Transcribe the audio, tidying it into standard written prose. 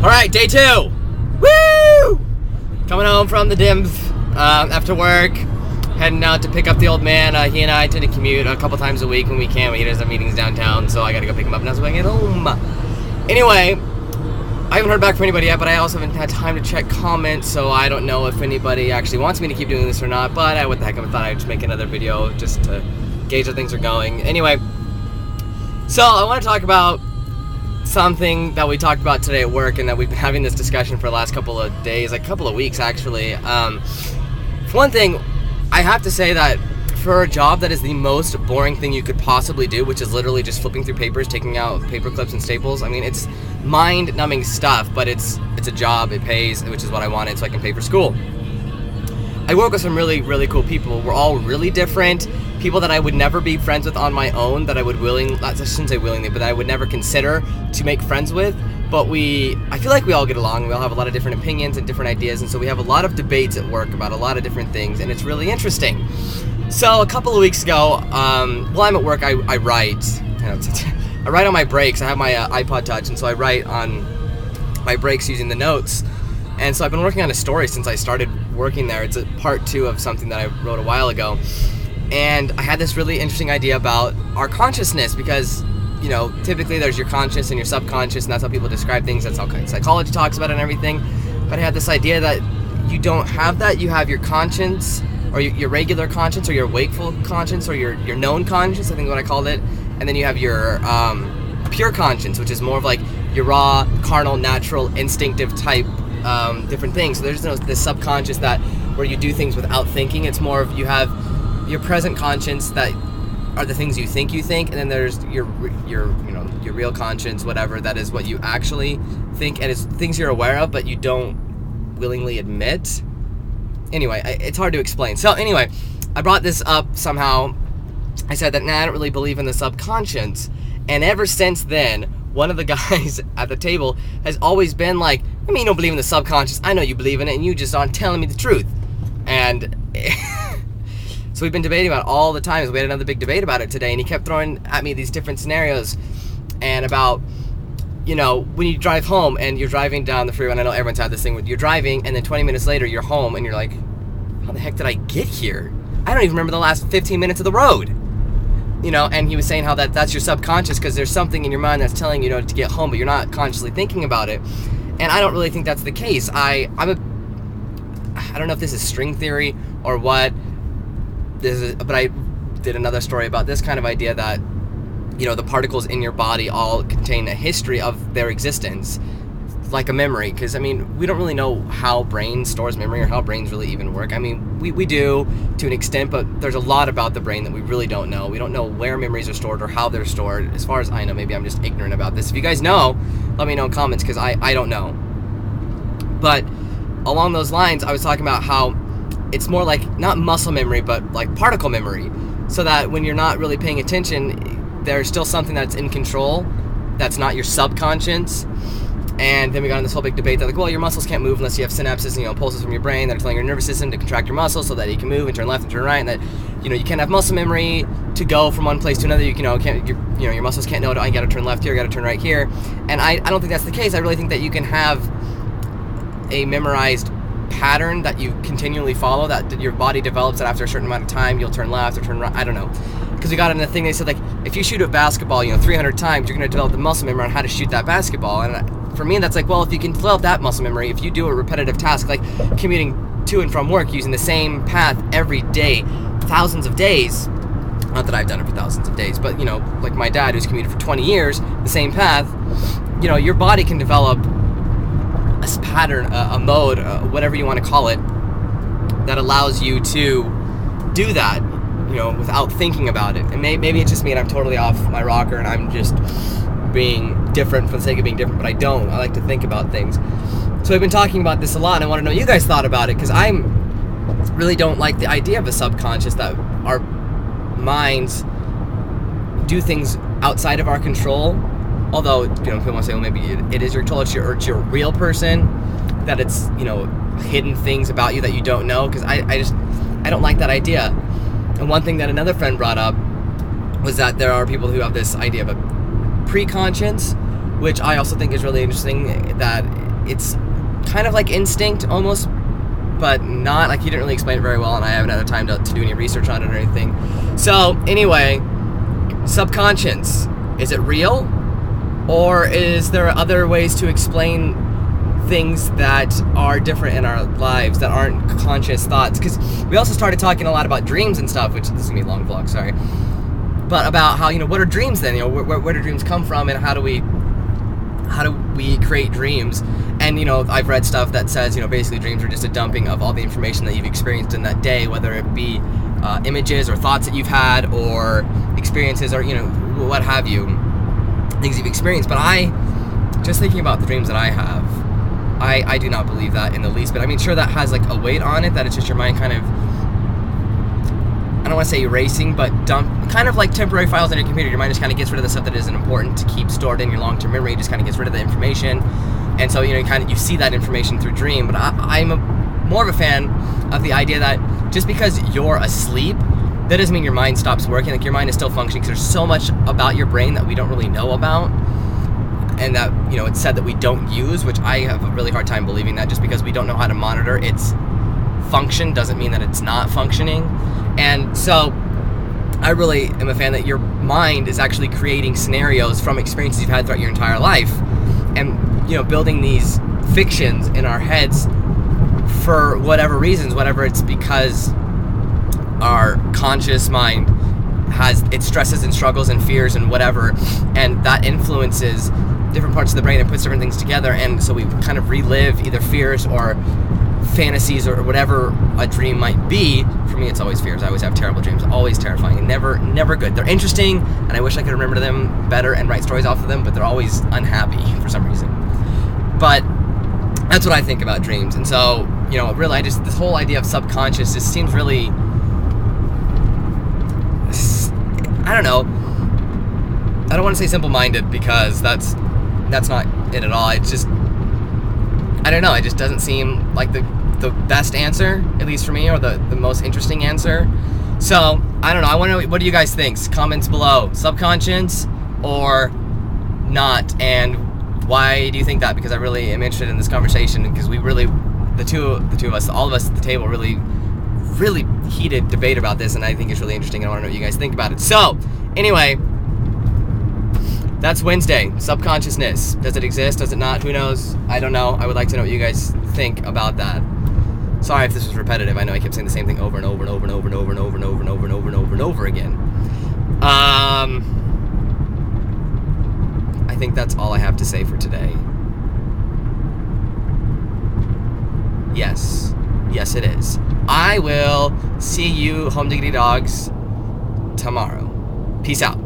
Alright, day 2! Woo! Coming home from the dims after work, heading out to pick up the old man. He and I tend to commute a couple times a week when we can. He does have meetings downtown, so I gotta go pick him up now so I can get home. Anyway, I haven't heard back from anybody yet, but I also haven't had time to check comments, so I don't know if anybody actually wants me to keep doing this or not, but what the heck, I thought I'd just make another video just to gauge how things are going. Anyway, so I want to talk about something that we talked about today at work, and that we've been having this discussion for the last couple of days, like a couple of weeks actually. For one thing, I have to say that for a job that is the most boring thing you could possibly do, which is literally just flipping through papers, taking out paper clips and staples, I mean, it's mind-numbing stuff, but it's a job, it pays, which is what I wanted so I can pay for school. I work with some really, really cool people. We're all really different. People that I would never be friends with on my own, that I would I shouldn't say willingly, but that I would never consider to make friends with. But I feel like we all get along. We all have a lot of different opinions and different ideas, and so we have a lot of debates at work about a lot of different things, and it's really interesting. So a couple of weeks ago, while I'm at work, I write. I write on my breaks. I have my iPod Touch, and so I write on my breaks using the notes. And so I've been working on a story since I started working there. It's a part 2 of something that I wrote a while ago. And I had this really interesting idea about our consciousness, because, you know, typically there's your conscious and your subconscious, and that's how people describe things. That's how psychology talks about it and everything. But I had this idea that you don't have that. You have your conscience, or your regular conscience, or your wakeful conscience, or your known conscience, I think is what I called it. And then you have your pure conscience, which is more of like your raw, carnal, natural, instinctive type different things. So there's this subconscious where you do things without thinking. It's more of, you have your present conscience that are the things you think, and then there's your real conscience, whatever, that is what you actually think, and it's things you're aware of but you don't willingly admit. Anyway, it's hard to explain. So anyway, I brought this up somehow. I said that, I don't really believe in the subconscious, and ever since then, one of the guys at the table has always been like, I mean, you don't believe in the subconscious, I know you believe in it, and you just aren't telling me the truth. And so we've been debating about it all the time. We had another big debate about it today, and he kept throwing at me these different scenarios, and about, you know, when you drive home and you're driving down the freeway, and I know everyone's had this thing where you're driving and then 20 minutes later you're home and you're like, how the heck did I get here? I don't even remember the last 15 minutes of the road. You know, and he was saying how that's your subconscious, because there's something in your mind that's telling you, to get home, but you're not consciously thinking about it. And I don't really think that's the case. I don't know if this is string theory or what this is, but I did another story about this kind of idea that, the particles in your body all contain a history of their existence, like a memory. Because, I mean, we don't really know how brain stores memory, or how brains really even work. I mean, we do to an extent, but there's a lot about the brain that we really don't know. We don't know where memories are stored or how they're stored. As far as I know, maybe I'm just ignorant about this. If you guys know, let me know in comments, because I don't know. But along those lines, I was talking about how it's more like, not muscle memory, but like particle memory. So that when you're not really paying attention, there's still something that's in control that's not your subconscious. And then we got in this whole big debate that, like, well, your muscles can't move unless you have synapses and, pulses from your brain that are telling your nervous system to contract your muscles so that you can move and turn left and turn right, and that, you can't have muscle memory to go from one place to another. Your muscles can't know, I got to turn left here, I got to turn right here. And I don't think that's the case. I really think that you can have a memorized pattern that you continually follow, that your body develops, that after a certain amount of time you'll turn left or turn right. I don't know, because we got in the thing, they said, like, if you shoot a basketball 300 times, you're going to develop the muscle memory on how to shoot that basketball. And for me, that's like, well, if you can develop that muscle memory, if you do a repetitive task like commuting to and from work using the same path every day, thousands of days, not that I've done it for thousands of days, but like my dad, who's commuted for 20 years the same path, your body can develop a pattern, a mode, whatever you want to call it, that allows you to do that, without thinking about it. And maybe it's just me and I'm totally off my rocker and I'm just being different for the sake of being different, but I like to think about things. So I've been talking about this a lot, and I want to know what you guys thought about it, because I really don't like the idea of a subconscious, that our minds do things outside of our control. Although, people want to say, well, maybe it is your control, it's your real person, that it's, hidden things about you that you don't know, because I don't like that idea. And one thing that another friend brought up was that there are people who have this idea of a pre-conscience, which I also think is really interesting, that it's kind of like instinct almost, but not. Like, you didn't really explain it very well, and I haven't had time to do any research on it or anything. So anyway, subconscious, is it real? Or is there other ways to explain things that are different in our lives that aren't conscious thoughts? Because we also started talking a lot about dreams and stuff, which, this is going to be a long vlog, sorry. But about how, what are dreams then? Where do dreams come from, and how do we create dreams? And, I've read stuff that says, basically dreams are just a dumping of all the information that you've experienced in that day, whether it be images or thoughts that you've had, or experiences, or, what have you, things you've experienced. But just thinking about the dreams that I have, I do not believe that in the least bit. I mean, sure, that has like a weight on it, that it's just your mind kind of, I don't want to say erasing, but kind of like temporary files on your computer. Your mind just kind of gets rid of the stuff that isn't important to keep stored in your long-term memory. It just kind of gets rid of the information. And so, you see that information through dream. But I'm more of a fan of the idea that just because you're asleep, that doesn't mean your mind stops working. Like, your mind is still functioning, because there's so much about your brain that we don't really know about, and that, it's said that we don't use, which I have a really hard time believing that. Just because we don't know how to monitor its function doesn't mean that it's not functioning. And so I really am a fan that your mind is actually creating scenarios from experiences you've had throughout your entire life, and building these fictions in our heads for whatever reasons, whatever it's because our conscious mind has its stresses and struggles and fears and whatever, and that influences different parts of the brain and puts different things together. And so we kind of relive either fears or fantasies or whatever a dream might be. For me, it's always fears. I always have terrible dreams, always terrifying, and never good. They're interesting, and I wish I could remember them better and write stories off of them, but they're always unhappy for some reason. But that's what I think about dreams. And so, really, this whole idea of subconscious just seems really, I don't know, I don't want to say simple-minded, because that's not it at all. It's just, I don't know, it just doesn't seem like the best answer, at least for me, or the most interesting answer. So, I don't know, I want to know, what do you guys think? Comments below, subconscious or not, and why do you think that? Because I really am interested in this conversation, because we really, the two of us, all of us at the table, really heated debate about this, and I think it's really interesting, and I want to know what you guys think about it. So, anyway, that's Wednesday. Subconsciousness. Does it exist? Does it not? Who knows? I don't know. I would like to know what you guys think about that. Sorry if this was repetitive. I know I kept saying the same thing over and over and over and over and over and over and over and over and over and over and over again. I think that's all I have to say for today. Yes. Yes, it is. I will see you, Home Diggity Dogs, tomorrow. Peace out.